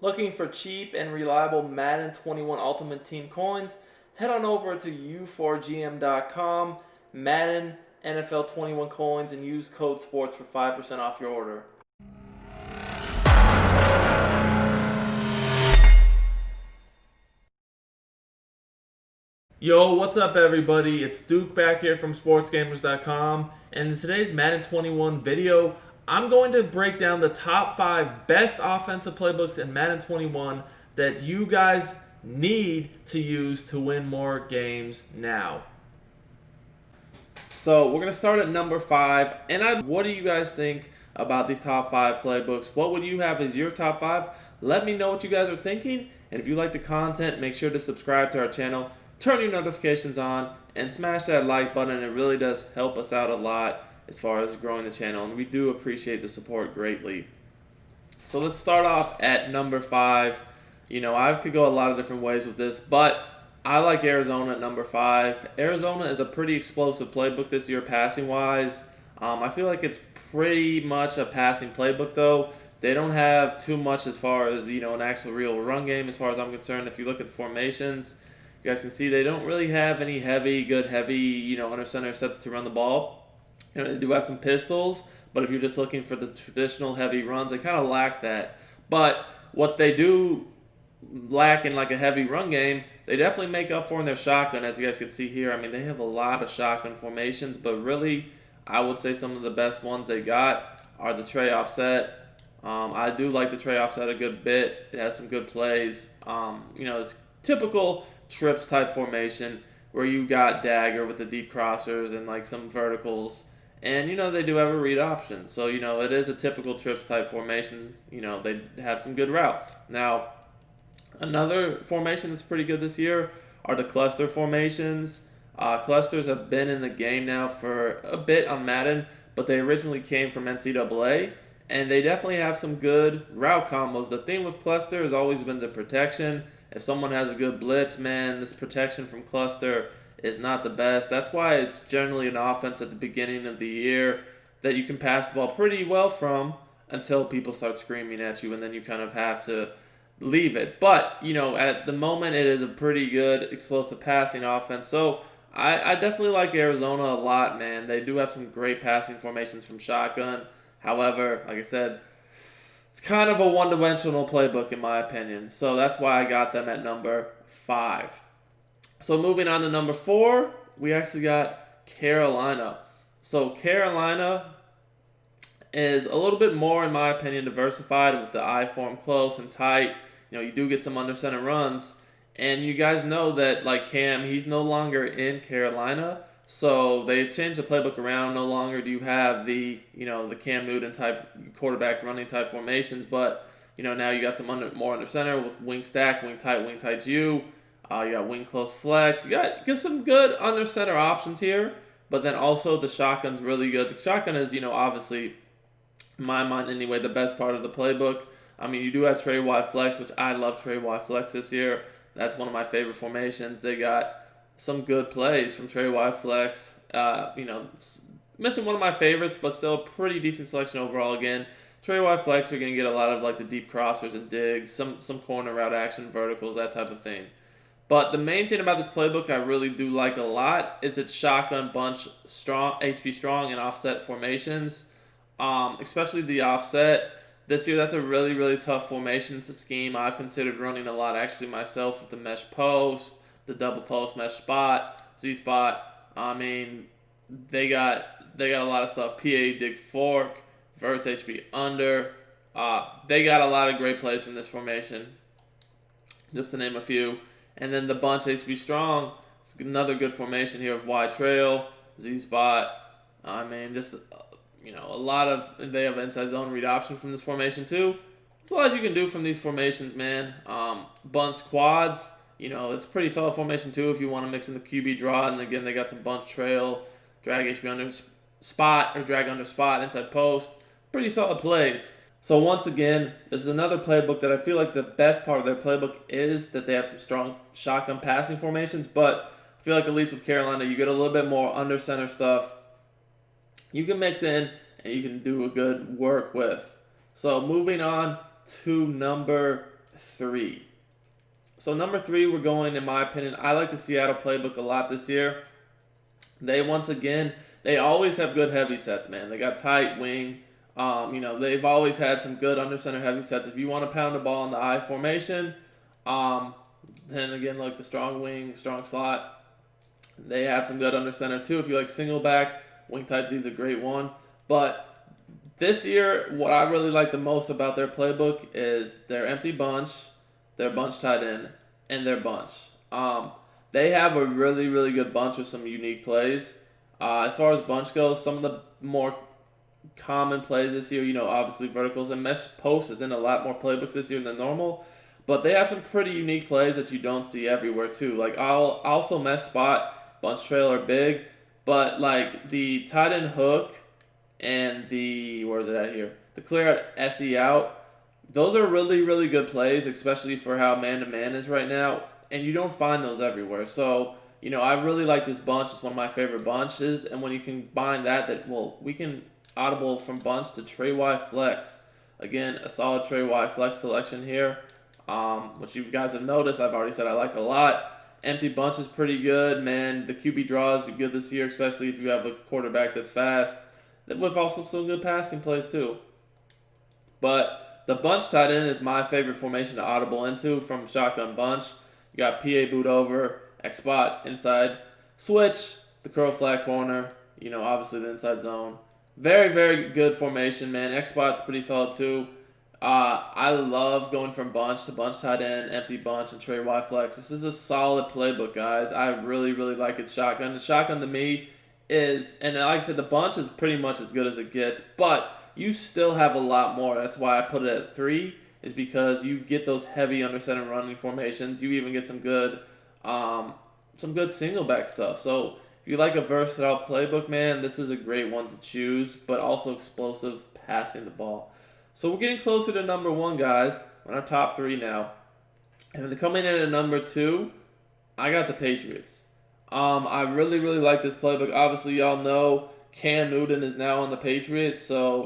Looking for cheap and reliable Madden 21 Ultimate Team coins? Head on over to u4gm.com, Madden NFL 21 coins, and use code SPORTS for 5% off your order. Yo, what's up everybody? It's Duke back here from sportsgamers.com, and in today's Madden 21 video, I'm going to break down the top 5 best offensive playbooks in Madden 21 that you guys need to use to win more games now. So we're going to start at number 5, and what do you guys think about these top 5 playbooks? What would you have as your top 5? Let me know what you guys are thinking, and if you like the content, make sure to subscribe to our channel. Turn your notifications on and smash that like button. It really does help us out a lot as far as growing the channel, and we do appreciate the support greatly. So let's start off at number 5. You know, I could go a lot of different ways with this, but I like Arizona at number 5. Arizona is a pretty explosive playbook this year passing wise. I feel like it's pretty much a passing playbook though. They don't have too much as far as, you know, an actual real run game as far as I'm concerned. If you look at the formations, you guys can see they don't really have any good heavy, you know, under center sets to run the ball. You know, they do have some pistols, but if you're just looking for the traditional heavy runs, they kind of lack that. But what they do lack in like a heavy run game, they definitely make up for in their shotgun, as you guys can see here. I mean, they have a lot of shotgun formations, but really, I would say some of the best ones they got are the tray offset. I do like the tray offset a good bit. It has some good plays. You know, it's typical trips type formation where you got dagger with the deep crossers and like some verticals, and you know they do have a read option, so you know it is a typical trips type formation. You know they have some good routes. Now another formation that's pretty good this year are the cluster formations. Clusters have been in the game now for a bit on Madden, but they originally came from NCAA, and they definitely have some good route combos. The thing with cluster has always been the protection. If someone has a good blitz, man, this protection from cluster is not the best. That's why it's generally an offense at the beginning of the year that you can pass the ball pretty well from until people start screaming at you, and then you kind of have to leave it. But, you know, at the moment, it is a pretty good explosive passing offense. So I definitely like Arizona a lot, man. They do have some great passing formations from shotgun. However, like I said, it's kind of a one-dimensional playbook in my opinion. So that's why I got them at number 5. So moving on to number 4, we actually got Carolina. So Carolina is a little bit more, in my opinion, diversified with the I form close and tight. You know, you do get some under center runs. And you guys know that, like Cam, he's no longer in Carolina. So they've changed the playbook around. No longer do you have the, you know, the Cam Newton type quarterback running type formations, but you know now you got some more under center with wing stack, wing tight U. You got wing close flex. You got some good under center options here, but then also the shotgun's really good. The shotgun is, you know, obviously in my mind anyway, the best part of the playbook. I mean, you do have Trey Y flex, which I love Trey Y flex this year. That's one of my favorite formations. They got some good plays from Trey Y flex. You know, missing one of my favorites, but still a pretty decent selection overall. Again, Trey Y flex, you're gonna get a lot of like the deep crossers and digs, some corner route action, verticals, that type of thing. But the main thing about this playbook I really do like a lot is its shotgun bunch, strong HB strong and offset formations. Especially the offset. This year, that's a really tough formation. It's a scheme I've considered running a lot actually myself with the mesh post, the double post mesh spot, Z spot. I mean, they got a lot of stuff. PA dig fork, verts HB under. They got a lot of great plays from this formation, just to name a few. And then the bunch HB strong. It's another good formation here of Y trail, Z spot. I mean, just you know, a lot of they have inside zone read option from this formation too. There's a lot you can do from these formations, man. Bunch quads. You know, it's pretty solid formation too if you want to mix in the QB draw. And again, they got some bunch trail, drag HB under spot, or drag under spot, inside post. Pretty solid plays. So once again, this is another playbook that I feel like the best part of their playbook is that they have some strong shotgun passing formations. But I feel like at least with Carolina, you get a little bit more under center stuff you can mix in and you can do a good work with. So moving on to number 3. So number 3, we're going, in my opinion, I like the Seattle playbook a lot this year. They, once again, they always have good heavy sets, man. They got tight wing. They've always had some good under center heavy sets. If you want to pound the ball in the I formation, then again, like the strong wing, strong slot, they have some good under center too. If you like single back, wing tight Z is a great one. But this year, what I really like the most about their playbook is their empty bunch, their bunch tight end, and their bunch. They have a really, really good bunch with some unique plays. As far as bunch goes, some of the more common plays this year, obviously verticals and mesh post is in a lot more playbooks this year than normal. But they have some pretty unique plays that you don't see everywhere too. Like also mesh spot, bunch trail are big, but like the tight end hook and the clear out SE out, those are really, really good plays, especially for how man-to-man is right now. And you don't find those everywhere. So, I really like this bunch. It's one of my favorite bunches. And when you combine we can audible from bunch to Trey Y flex. Again, a solid Trey Y flex selection here, which you guys have noticed. I've already said I like a lot. Empty bunch is pretty good, man. The QB draws are good this year, especially if you have a quarterback that's fast, with also some good passing plays too. But the bunch tight end is my favorite formation to audible into from shotgun bunch. You got PA boot over, X spot inside, switch, the curl flat corner, obviously the inside zone. Very, very good formation, man. X spot's pretty solid too. I love going from bunch to bunch tight end, empty bunch, and Trey Y flex. This is a solid playbook, guys. I really, really like its shotgun. The shotgun to me is, and like I said, the bunch is pretty much as good as it gets, but you still have a lot more. That's why I put it at 3. Is because you get those heavy under center running formations. You even get some good single back stuff. So if you like a versatile playbook, man, this is a great one to choose, but also explosive passing the ball. So we're getting closer to number 1, guys. On our top 3 now. And coming in at number 2, I got the Patriots. I really, really like this playbook. Obviously, y'all know Cam Newton is now on the Patriots, so,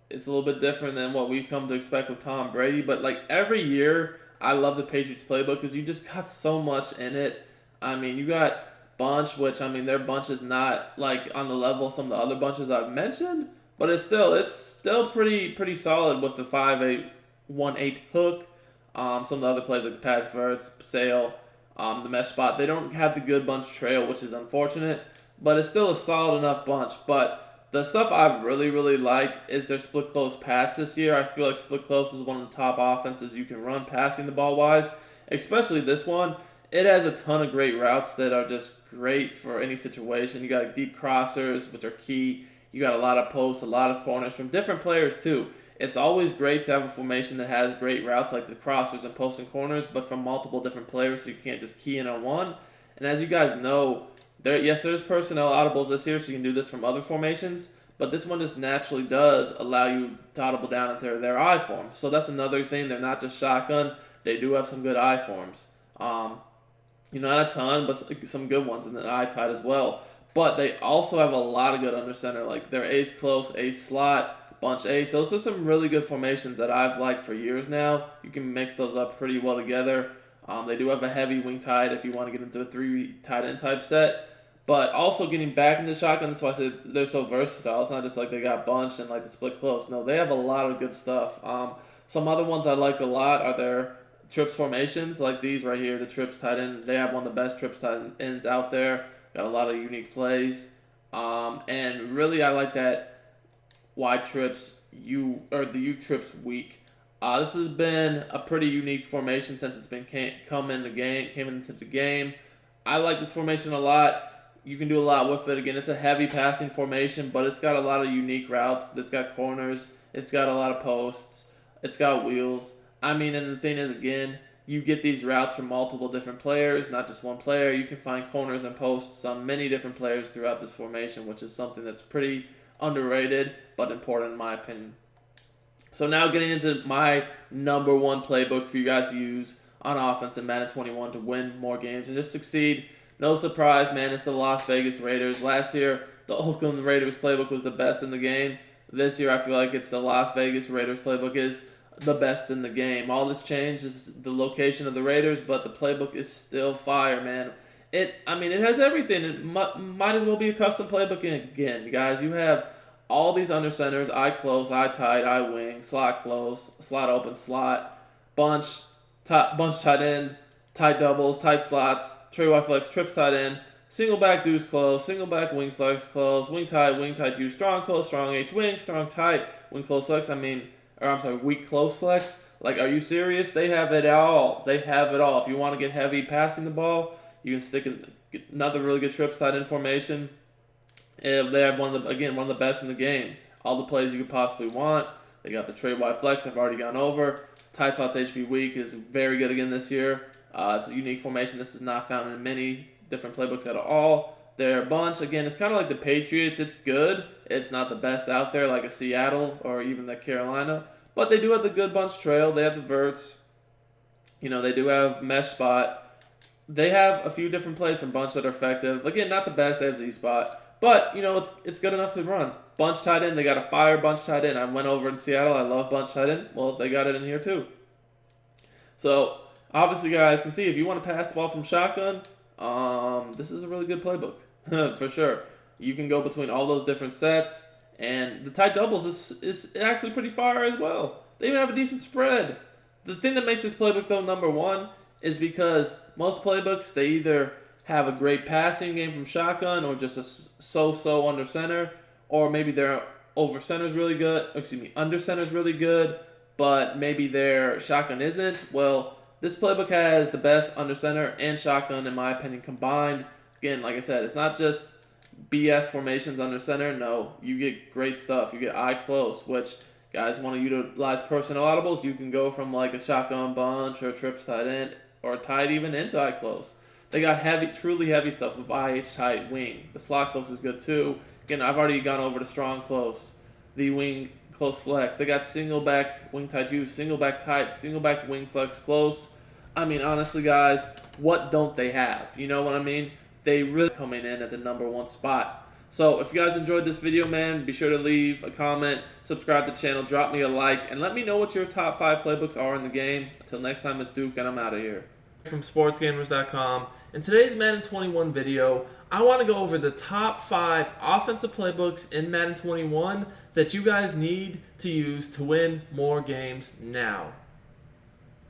it's a little bit different than what we've come to expect with Tom Brady. But, every year, I love the Patriots playbook because you just got so much in it. I mean, you got bunch, which, their bunch is not, on the level of some of the other bunches I've mentioned. But it's still pretty solid with the 5-8, 1-8 hook. Some of the other plays like the pass verts, sail, the mesh spot. They don't have the good bunch trail, which is unfortunate. But it's still a solid enough bunch. But the stuff I really, really like is their split close paths this year. I feel like split close is one of the top offenses you can run passing the ball wise, especially this one. It has a ton of great routes that are just great for any situation. You got deep crossers, which are key. You got a lot of posts, a lot of corners from different players too. It's always great to have a formation that has great routes like the crossers and posts and corners, but from multiple different players, so you can't just key in on one. And as you guys know, there's personnel audibles this year, so you can do this from other formations, but this one just naturally does allow you to audible down into their I form. So that's another thing. They're not just shotgun. They do have some good I forms. Not a ton, but some good ones in the I tight as well. But they also have a lot of good under center, like their ace close, ace slot, bunch ace. Those are some really good formations that I've liked for years now. You can mix those up pretty well together. They do have a heavy wing tight if you want to get into a 3 tight end type set. But also getting back into shotgun, that's why I said they're so versatile. It's not just like they got bunched and the split close. No, they have a lot of good stuff. Some other ones I like a lot are their trips formations, like these right here, the trips tight end. They have one of the best trips tight ends out there. Got a lot of unique plays. And really I like that Y trips U trips weak. This has been a pretty unique formation since it's been came into the game. I like this formation a lot. You can do a lot with it. Again, it's a heavy passing formation, but it's got a lot of unique routes. It's got corners. It's got a lot of posts. It's got wheels. And the thing is, again, you get these routes from multiple different players, not just one player. You can find corners and posts on many different players throughout this formation, which is something that's pretty underrated, but important in my opinion. So now getting into my number 1 playbook for you guys to use on offense in Madden 21 to win more games and just succeed. No surprise, man, it's the Las Vegas Raiders. Last year, the Oakland Raiders playbook was the best in the game. This year, I feel like it's the Las Vegas Raiders playbook is the best in the game. All this changed is the location of the Raiders, but the playbook is still fire, man. It has everything. It might as well be a custom playbook again, guys. You have all these under centers: eye close, eye tight, eye wing, slot close, slot open, slot, bunch, bunch tight end, tight doubles, tight slots, tray wide flex, trips tight end, single back deuce close, single back wing flex close, wing tight use, strong close, strong H wing, strong tight, wing close flex. Weak close flex. Like, are you serious? They have it all. They have it all. If you want to get heavy passing the ball, you can stick in another really good trips tight end formation. And they have one of the best in the game. All the plays you could possibly want. They got the trade wide flex I've already gone over. Tight slots HP weak is very good again this year. It's a unique formation. This is not found in many different playbooks at all. Their bunch, again, it's kind of like the Patriots. It's good. It's not the best out there like a Seattle or even the Carolina. But they do have the good bunch trail. They have the verts. They do have mesh spot. They have a few different plays from bunch that are effective. Again, not the best. They have Z-spot. But, it's good enough to run. Bunch tight end. They got a fire bunch tight end. I went over in Seattle. I love bunch tight end. Well, they got it in here too. So, obviously, guys can see if you want to pass the ball from shotgun, this is a really good playbook. For sure. You can go between all those different sets, and the tight doubles is actually pretty fire as well. They even have a decent spread. The thing that makes this playbook, though, number one, is because most playbooks, they either have a great passing game from shotgun or just a so-so under center, or maybe their over center is really good, under center is really good, but maybe their shotgun isn't. Well, this playbook has the best under center and shotgun, in my opinion, combined. Again, like I said, it's not just BS formations under center. No, you get great stuff. You get eye close, which guys want to utilize personnel audibles. You can go from like a shotgun bunch or a trips tight end or tight even into eye close. They got truly heavy stuff with IH tight wing. The slot close is good too. Again, I've already gone over the strong close, the wing close flex. They got single back wing tight use, single back tight, single back wing flex close. Honestly, guys, what don't they have? You know what I mean? They really coming in at the number one spot. So if you guys enjoyed this video, man, be sure to leave a comment, subscribe to the channel, drop me a like, and let me know what your top 5 playbooks are in the game. Until next time, it's Duke, and I'm out of here. From sportsgamers.com. In today's Madden 21 video, I want to go over the top 5 offensive playbooks in Madden 21 that you guys need to use to win more games now.